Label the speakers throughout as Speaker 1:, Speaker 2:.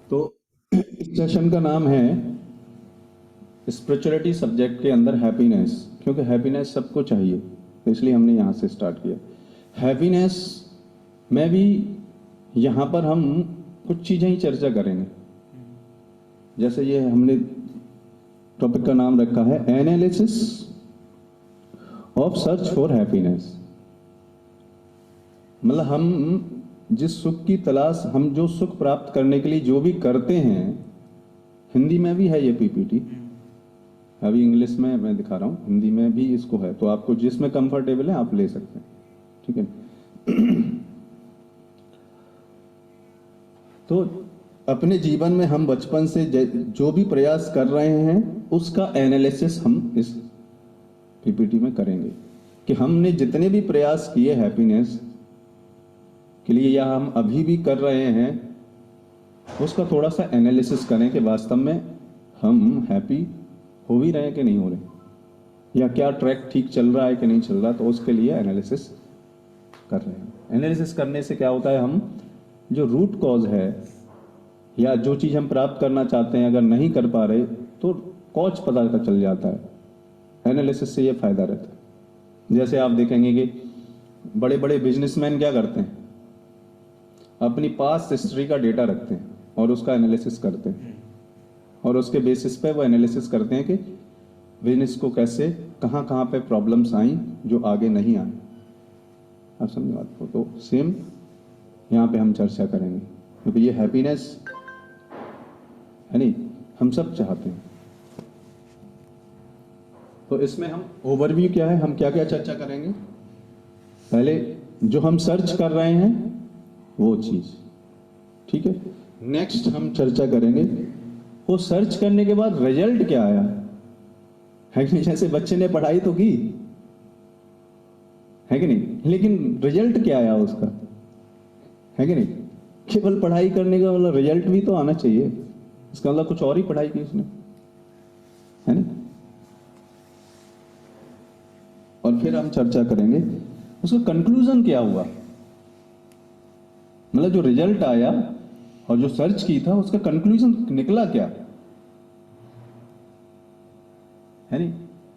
Speaker 1: तो इस सेशन का नाम है स्पिरिचुअलिटी सब्जेक्ट के अंदर हैप्पीनेस, क्योंकि हैप्पीनेस सबको चाहिए, तो इसलिए हमने यहाँ से स्टार्ट किया। हैप्पीनेस में भी यहाँ पर हम कुछ चीज़ें ही चर्चा करेंगे। जैसे ये हमने टॉपिक का नाम रखा है analysis of search for happiness. मतलब हम जिस सुख की तलाश, हम जो सुख प्राप्त करने के लिए जो भी करते हैं, हिंदी में भी है ये पीपीटी, अभी इंग्लिश में मैं दिखा रहा हूँ, हिंदी में भी इसको है, तो आपको जिसमें कंफर्टेबल है आप ले सकते हैं, ठीक है। तो अपने जीवन में हम बचपन से जो भी प्रयास कर रहे हैं उसका एनालिसिस हम इस पीपीटी में करेंगे कि हमने जितने भी प्रयास किए हैप्पीनेस के लिए या हम अभी भी कर रहे हैं, उसका थोड़ा सा एनालिसिस करें कि वास्तव में हम हैप्पी हो भी रहे हैं कि नहीं हो रहे, या क्या ट्रैक ठीक चल रहा है कि नहीं चल रहा, तो उसके लिए एनालिसिस कर रहे हैं। एनालिसिस करने से क्या होता है, हम जो रूट कॉज है या जो चीज़ हम प्राप्त करना चाहते हैं अगर नहीं कर पा रहे तो कॉज पता चल जाता है। एनालिसिस से ये फायदा रहता है। जैसे आप देखेंगे कि बड़े बड़े बिजनेसमैन क्या करते हैं, अपनी पास्ट हिस्ट्री का डेटा रखते हैं और उसका एनालिसिस करते हैं, और उसके बेसिस पे वो एनालिसिस करते हैं कि बिजनेस को कैसे कहाँ कहाँ पे प्रॉब्लम्स आई जो आगे नहीं आए। आप समझे बात को? तो सेम यहाँ पे हम चर्चा करेंगे, क्योंकि ये हैप्पीनेस है नहीं, हम सब चाहते हैं। तो इसमें हम ओवरव्यू क्या है, हम क्या क्या चर्चा करेंगे। पहले जो हम सर्च कर रहे हैं वो चीज, ठीक है। नेक्स्ट हम चर्चा करेंगे वो सर्च करने के बाद रिजल्ट क्या आया है कि नहीं। जैसे बच्चे ने पढ़ाई तो की है कि नहीं, लेकिन रिजल्ट क्या आया उसका, है कि नहीं। केवल पढ़ाई करने का मतलब रिजल्ट भी तो आना चाहिए, इसका मतलब कुछ और ही पढ़ाई की उसने, है ना। और फिर हम चर्चा करेंगे उसका कंक्लूजन क्या हुआ, मतलब जो रिजल्ट आया और जो सर्च की था उसका कंक्लूजन निकला क्या, है नहीं।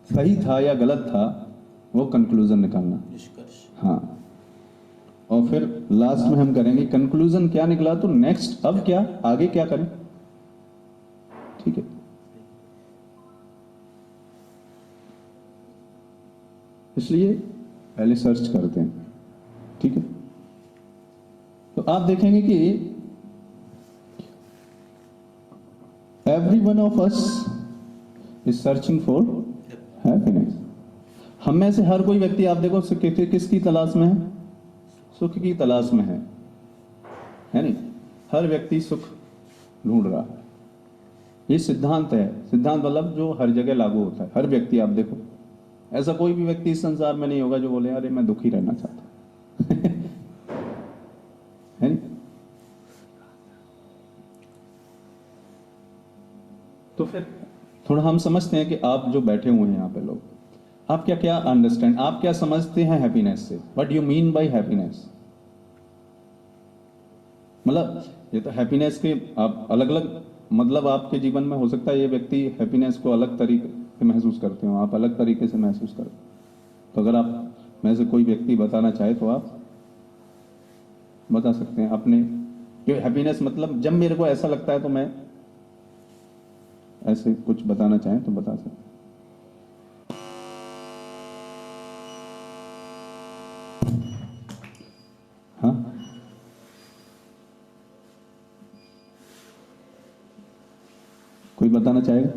Speaker 1: सही था या गलत था, वो कंक्लूजन निकालना, हाँ। और फिर लास्ट में हम करेंगे कंक्लूजन क्या निकला तो नेक्स्ट अब क्या, आगे क्या करें, ठीक है। इसलिए पहले सर्च करते हैं, ठीक है। तो आप देखेंगे कि every one of us is searching for happiness. हम में से हर कोई व्यक्ति, आप देखो किसकी तलाश में है, सुख की तलाश में है नहीं। हर व्यक्ति सुख ढूंढ रहा है, ये सिद्धांत है। सिद्धांत मतलब जो हर जगह लागू होता है। हर व्यक्ति, आप देखो, ऐसा कोई भी व्यक्ति इस संसार में नहीं होगा जो बोले अरे मैं दुखी रहना चाहता है नहीं। तो फिर थोड़ा हम समझते हैं कि आप जो बैठे हुए हैं यहाँ पे लोग, आप क्या क्या अंडरस्टैंड, आप क्या समझते हैं हैप्पीनेस से, what you mean by happiness. मतलब ये तो हैप्पीनेस के आप अलग अलग मतलब आपके जीवन में हो सकता है, ये व्यक्ति हैप्पीनेस को अलग तरीके से महसूस करते हो, आप अलग तरीके से महसूस करते हो। तो अगर आप में से कोई व्यक्ति बताना चाहे तो आप बता सकते हैं अपने, कि हैप्पीनेस मतलब जब मेरे को ऐसा लगता है तो मैं ऐसे कुछ बताना चाहें तो बता सकते हैं। हाँ, कोई बताना चाहेगा?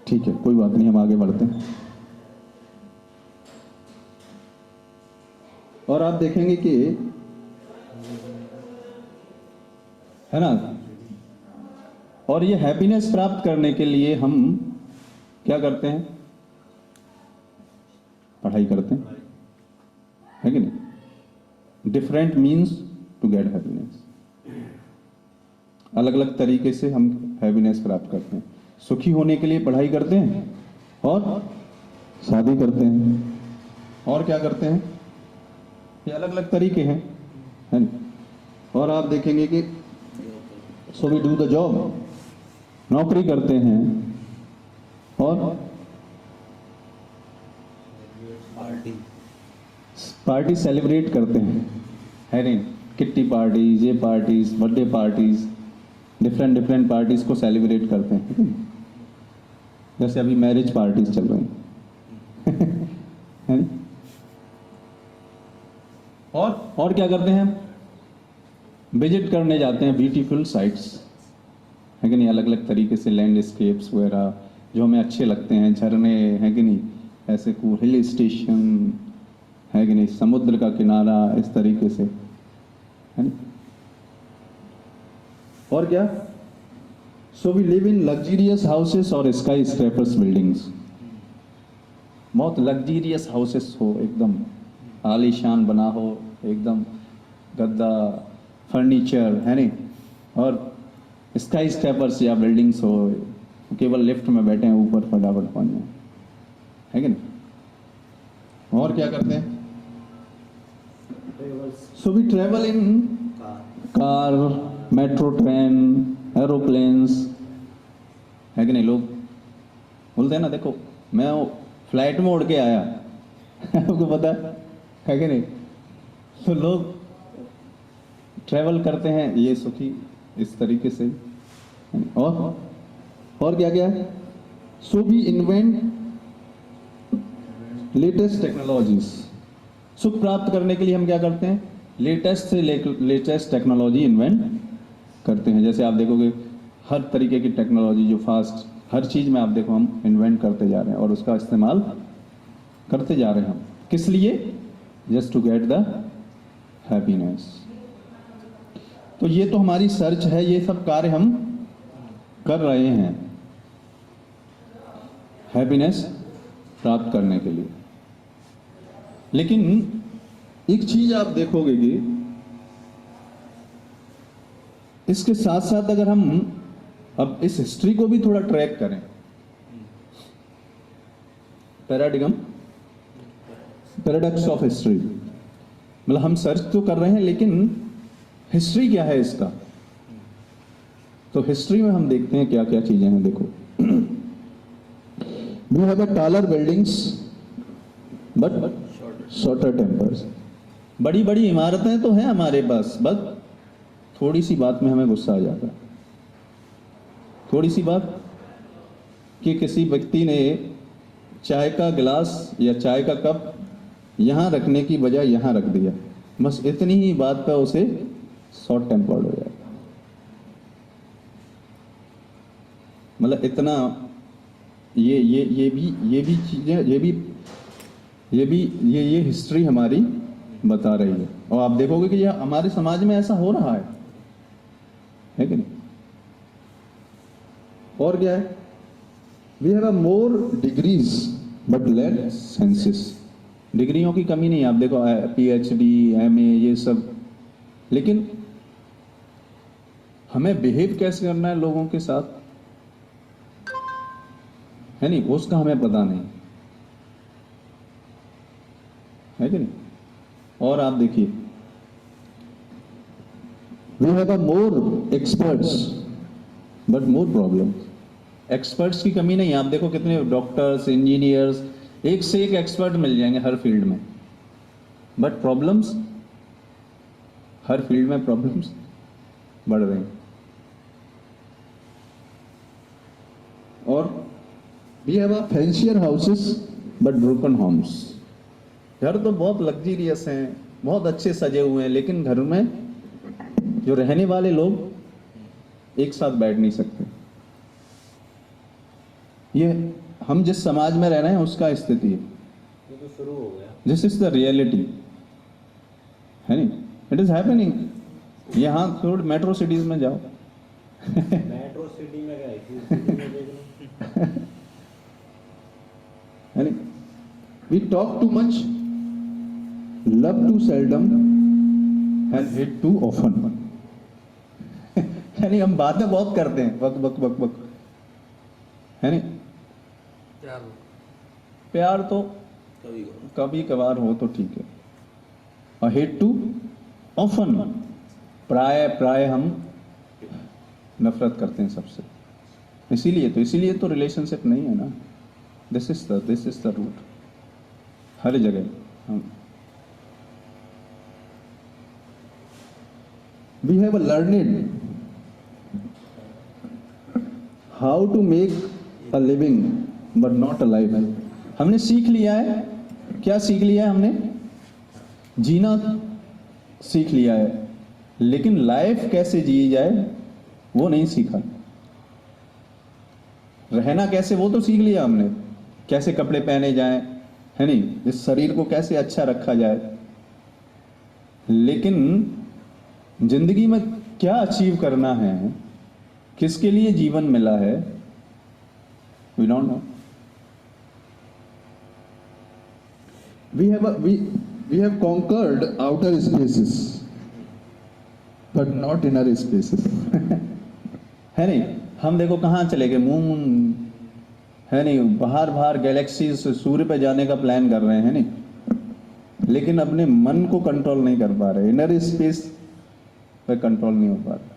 Speaker 1: ठीक है, कोई बात नहीं, हम आगे बढ़ते हैं। और आप देखेंगे कि है ना, और ये हैप्पीनेस प्राप्त करने के लिए हम क्या करते हैं, पढ़ाई करते हैं, है कि नहीं। Different means to get happiness, अलग अलग तरीके से हम हैप्पीनेस प्राप्त करते हैं। सुखी होने के लिए पढ़ाई करते हैं और शादी करते हैं, और क्या करते हैं, ये अलग अलग तरीके हैं, है ना। और आप देखेंगे कि so we do the job, नौकरी करते हैं और पार्टी सेलिब्रेट करते हैं, है नहीं? किट्टी पार्टीज, ये parties, birthday parties, different different parties को सेलिब्रेट करते हैं, है नहीं? जैसे अभी मैरिज पार्टीज चल रही हैं है नहीं? और क्या करते हैं? विजिट करने जाते हैं ब्यूटीफुल साइट्स, है कि नहीं? अलग अलग तरीके से लैंडस्केप्स वगैरह जो हमें अच्छे लगते हैं, झरने, है कि नहीं? ऐसे को हिल स्टेशन, है कि नहीं? समुद्र का किनारा, इस तरीके से, है नहीं? और क्या? So we live in luxurious houses और स्काई स्क्रैपर्स बिल्डिंग्स। बहुत लग्जरियस हाउसेस हो, एकदम आलीशान बना हो, एकदम गद्दा फर्नीचर, है नहीं? और स्काई स्क्रैपर्स या बिल्डिंग्स हो, केवल लिफ्ट में बैठे हैं, ऊपर फटाफट पहुंच जाए, है कि नहीं? और क्या करते हैं? So we travel in car, metro, train, aeroplanes, है कि नहीं? लोग बोलते हैं ना, देखो मैं फ्लाइट में उड़ के आया आपको पता है कि नहीं? तो लोग ट्रेवल करते हैं ये सुखी इस तरीके से। और क्या क्या है? So we invent latest technologies. सुख प्राप्त करने के लिए हम क्या करते हैं? लेटेस्ट से लेटेस्ट टेक्नोलॉजी इन्वेंट करते हैं। जैसे आप देखोगे हर तरीके की टेक्नोलॉजी जो फास्ट, हर चीज में आप देखो हम इन्वेंट करते जा रहे हैं और उसका इस्तेमाल करते जा रहे हैं हम। किस लिए? Just to get the happiness. तो ये तो हमारी सर्च है, ये सब कार्य हम कर रहे हैं हैप्पीनेस प्राप्त करने के लिए। लेकिन एक चीज आप देखोगे कि इसके साथ साथ अगर हम अब इस हिस्ट्री को भी थोड़ा ट्रैक करें, पैराडॉक्स ऑफ हिस्ट्री, मतलब हम सर्च तो कर रहे हैं लेकिन हिस्ट्री क्या है इसका? तो हिस्ट्री में हम देखते हैं क्या क्या चीजें हैं। देखो, we have a taller buildings but shorter tempers. बड़ी बड़ी इमारतें तो हैं हमारे पास, बस थोड़ी सी बात में हमें गुस्सा आ जाता है। थोड़ी सी बात कि किसी व्यक्ति ने चाय का गिलास या चाय का कप यहां रखने की बजाय यहां रख दिया, बस इतनी ही बात पर उसे शॉर्ट टेम्पर्ड हो जाएगा। मतलब इतना ये भी चीजें, ये हिस्ट्री हमारी बता रही है। और आप देखोगे कि यह हमारे समाज में ऐसा हो रहा है कि नहीं? और क्या है? We have a more degrees but less senses. डिग्रियों की कमी नहीं है, आप देखो PhD, MA, ये सब, लेकिन हमें बिहेव कैसे करना है लोगों के साथ, है नहीं? उसका हमें पता नहीं, है कि नहीं? और आप देखिए, we have a more experts but more problem. Experts की कमी नहीं है, आप देखो कितने डॉक्टर्स, इंजीनियर्स, एक से एक एक्सपर्ट मिल जाएंगे हर फील्ड में, बट प्रॉब्लम्स, हर फील्ड में प्रॉब्लम्स बढ़ रही हैं। और we have a fancier houses but broken homes. घर तो बहुत लग्जरियस हैं, बहुत अच्छे सजे हुए हैं, लेकिन घर में जो रहने वाले लोग एक साथ बैठ नहीं सकते। ये हम जिस समाज में रह रहे हैं उसका स्थिति है।
Speaker 2: ये तो शुरू हो गया।
Speaker 1: दिस इज द रियलिटी, है नहीं? It is happening. यहाँ थोड़ी मेट्रो सिटीज में जाओ
Speaker 2: मेट्रो सिटी में गए कि सिटी में देख लो।
Speaker 1: है नहीं? We talk too much, love too seldom and hate too often. यानी हम बातें बहुत करते हैं, बक बक बक बक, है नहीं? प्यार तो कभी कभार हो तो ठीक है, और हेट टू ऑफन, प्राय हम नफरत करते हैं सबसे। इसीलिए तो रिलेशनशिप नहीं है ना। दिस इज द रूट हर जगह। हम we have learned how to make a living but not a life. हमने सीख लिया है, क्या सीख लिया है हमने? जीना सीख लिया है, लेकिन लाइफ कैसे जी जाए वो नहीं सीखा। रहना कैसे वो तो सीख लिया हमने, कैसे कपड़े पहने जाएं, है नहीं, इस शरीर को कैसे अच्छा रखा जाए, लेकिन जिंदगी में क्या अचीव करना है, किसके लिए जीवन मिला है, we don't know. We have conquered outer spaces but not inner spaces है नहीं, हम देखो कहाँ चले गए, मून, है नहीं, बाहर गैलेक्सी से सूर्य पे जाने का प्लान कर रहे हैं, नहीं, लेकिन अपने मन को कंट्रोल नहीं कर पा रहे, इनर स्पेस पे कंट्रोल नहीं हो पा रहा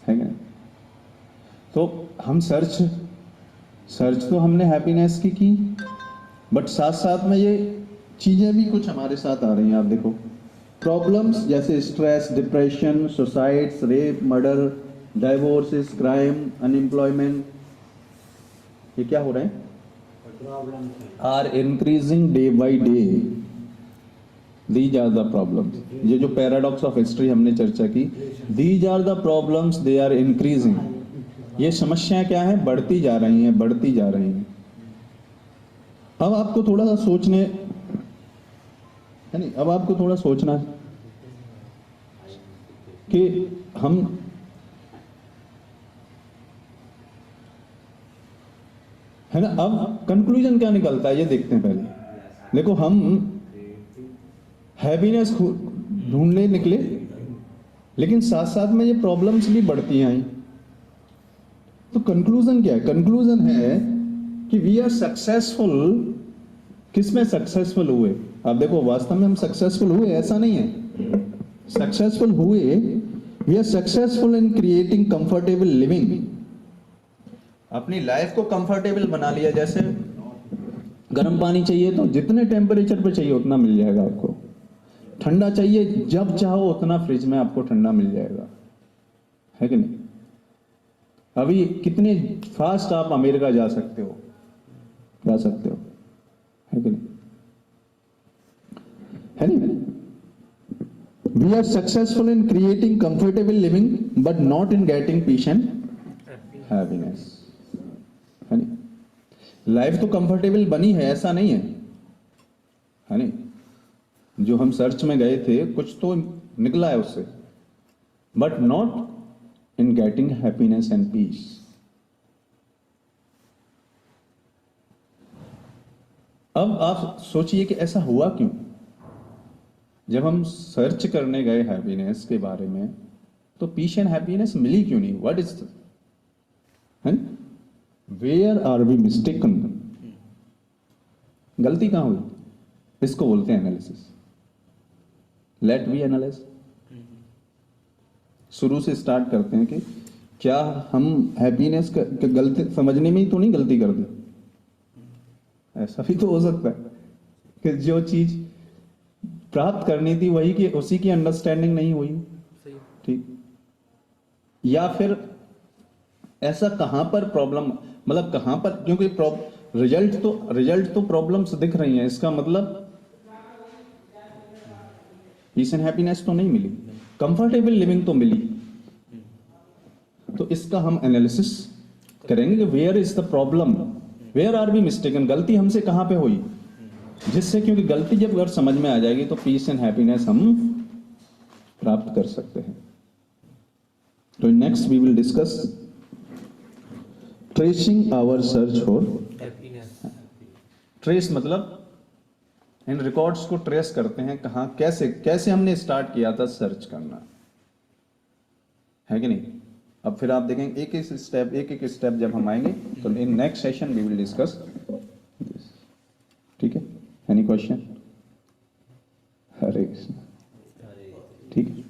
Speaker 1: है क्या? तो हम सर्च तो हमने हैप्पीनेस की, बट साथ साथ में ये चीजें भी कुछ हमारे साथ आ रही हैं। आप देखो प्रॉब्लम्स जैसे stress, depression, suicides, rape, murder, divorces, crime, unemployment, ये क्या हो रहे हैं? Are increasing day by day. These are the problems. ये जो पैराडॉक्स ऑफ हिस्ट्री हमने चर्चा की, these are the problems, they are increasing. ये समस्याएं क्या है? बढ़ती जा रही हैं, बढ़ती जा रही हैं। अब आपको थोड़ा सा सोचने, है नहीं, अब आपको थोड़ा सोचना है कि हम है ना, अब कंक्लूजन क्या निकलता है ये देखते हैं पहले। देखो हम हैप्पीनेस ढूंढने निकले, लेकिन साथ साथ में ये प्रॉब्लम्स भी बढ़ती आई। तो कंक्लूजन क्या है? कंक्लूजन है कि वी आर सक्सेसफुल। किसमें सक्सेसफुल हुए? आप देखो वास्तव में हम सक्सेसफुल हुए ऐसा नहीं है, सक्सेसफुल हुए, we are successful in creating comfortable living. अपनी लाइफ को कंफर्टेबल बना लिया। जैसे गर्म पानी चाहिए तो जितने टेम्परेचर पे चाहिए उतना मिल जाएगा आपको, ठंडा चाहिए जब चाहो उतना फ्रिज में आपको ठंडा मिल जाएगा, है कि नहीं? अभी कितने फास्ट आप अमेरिका जा सकते हो, है कि नहीं? है नहीं? We are successful in creating comfortable living but not in getting peace and happiness, है नहीं? लाइफ तो कंफर्टेबल बनी है ऐसा नहीं है नहीं? जो हम सर्च में गए थे कुछ तो निकला है उससे, but not in getting happiness and peace. अब आप सोचिए कि ऐसा हुआ क्यों? जब हम सर्च करने गए हैप्पीनेस के बारे में तो पीस एंड हैप्पीनेस मिली क्यों नहीं? What is where are we mistaken? गलती कहां हुई? इसको बोलते हैं एनालिसिस। Late we analyse. शुरू से स्टार्ट करते हैं कि क्या हम हैप्पीनेस का गलती समझने में ही तो नहीं गलती कर दी? ऐसा भी तो हो सकता है कि जो चीज प्राप्त करनी थी वही की उसी की अंडरस्टैंडिंग नहीं हुई, ठीक? या फिर ऐसा कहां पर प्रॉब्लम, मतलब कहां पर, क्योंकि रिजल्ट तो प्रॉब्लम्स दिख रही हैं, इसका मतलब पीस एंड हैप्पीनेस तो नहीं मिली, कंफर्टेबल लिविंग तो मिली। तो इसका हम एनालिसिस करेंगे कि where is the problem, where are we mistaken, गलती हमसे कहां पे हुई, जिससे, क्योंकि गलती जब अगर समझ में आ जाएगी तो पीस एंड हैप्पीनेस हम प्राप्त कर सकते हैं। तो next we will discuss tracing our search for happiness. Trace मतलब इन रिकॉर्ड्स को ट्रेस करते हैं, कहां कैसे हमने स्टार्ट किया था सर्च करना, है कि नहीं? अब फिर आप देखेंगे एक एक स्टेप जब हम आएंगे तो in next session we will discuss this. ठीक है? Any question? हरे कृष्ण। ठीक है।